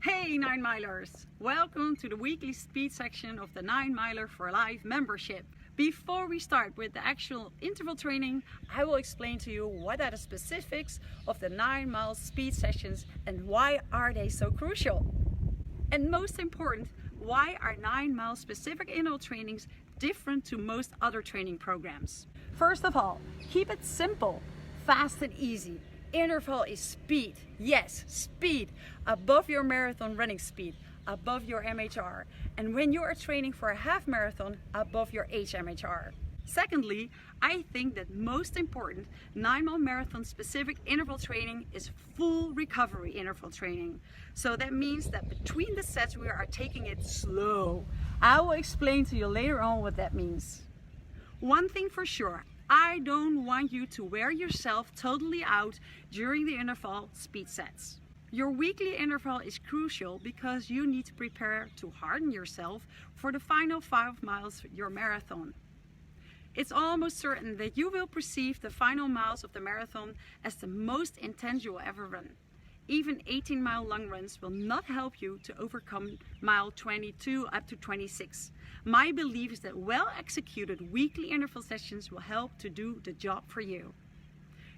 Hey 9 milers! Welcome to the weekly speed section of the 9 Miler for Life membership. Before we start with the actual interval training, I will explain to you what are the specifics of the 9 mile speed sessions and why are they so crucial. And most important, why are 9 mile specific interval trainings different to most other training programs. First of all, keep it simple, fast and easy. Interval is speed, yes, speed, above your marathon running speed, above your MHR, and when you are training for a half marathon, above your HMHR. Secondly, I think that most important 9 mile marathon specific interval training is full recovery interval training. So that means that between the sets we are taking it slow. I will explain to you later on what that means. One thing for sure, I don't want you to wear yourself totally out during the interval speed sets. Your weekly interval is crucial because you need to prepare to harden yourself for the final 5 miles of your marathon. It's almost certain that you will perceive the final miles of the marathon as the most intense you will ever run. Even 18-mile long runs will not help you to overcome mile 22 up to 26. My belief is that well-executed weekly interval sessions will help to do the job for you.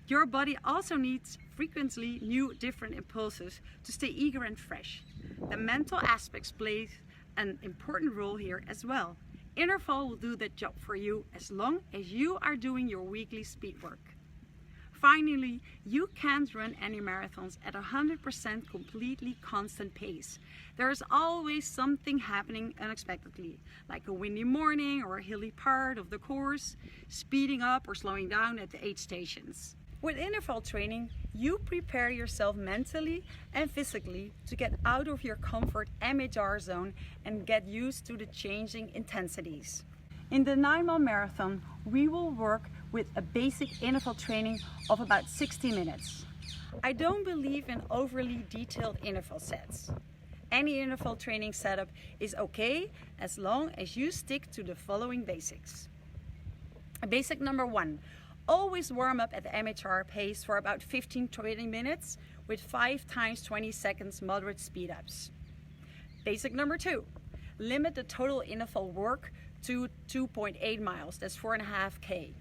Your body also needs frequently new different impulses to stay eager and fresh. The mental aspects play an important role here as well. Interval will do that job for you as long as you are doing your weekly speed work. Finally, you can't run any marathons at 100% completely constant pace. There is always something happening unexpectedly, like a windy morning or a hilly part of the course, speeding up or slowing down at the aid stations. With interval training, you prepare yourself mentally and physically to get out of your comfort MHR zone and get used to the changing intensities. In the 9 mile marathon, we will work with a basic interval training of about 60 minutes. I don't believe in overly detailed interval sets. Any interval training setup is okay as long as you stick to the following basics. Basic number 1, always warm up at the MHR pace for about 15-20 minutes with 5 times 20 seconds moderate speed ups. Basic number 2, limit the total interval work to 2.8 miles, that's 4.5 km.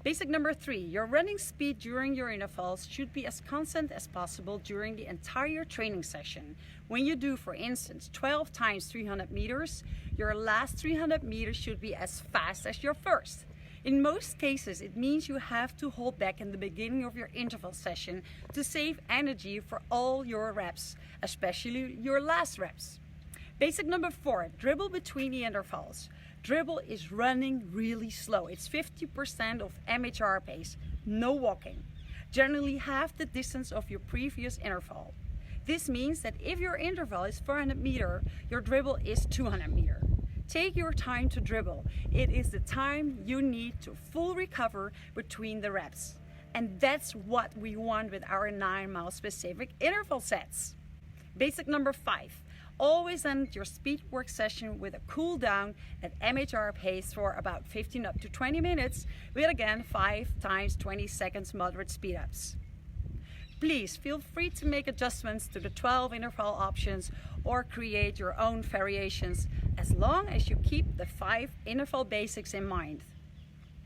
Basic number 3, your running speed during your intervals should be as constant as possible during the entire training session. When you do, for instance, 12 times 300 meters, your last 300 meters should be as fast as your first. In most cases, it means you have to hold back in the beginning of your interval session to save energy for all your reps, especially your last reps. Basic number 4, dribble between the intervals. Dribble is running really slow. It's 50% of MHR pace, no walking. Generally half the distance of your previous interval. This means that if your interval is 400 meters, your dribble is 200 meters. Take your time to dribble. It is the time you need to full recover between the reps. And that's what we want with our 9 mile specific interval sets. Basic number 5. Always end your speed work session with a cool down at MHR pace for about 15 up to 20 minutes with again 5 times 20 seconds moderate speed ups. Please feel free to make adjustments to the 12 interval options or create your own variations as long as you keep the 5 interval basics in mind.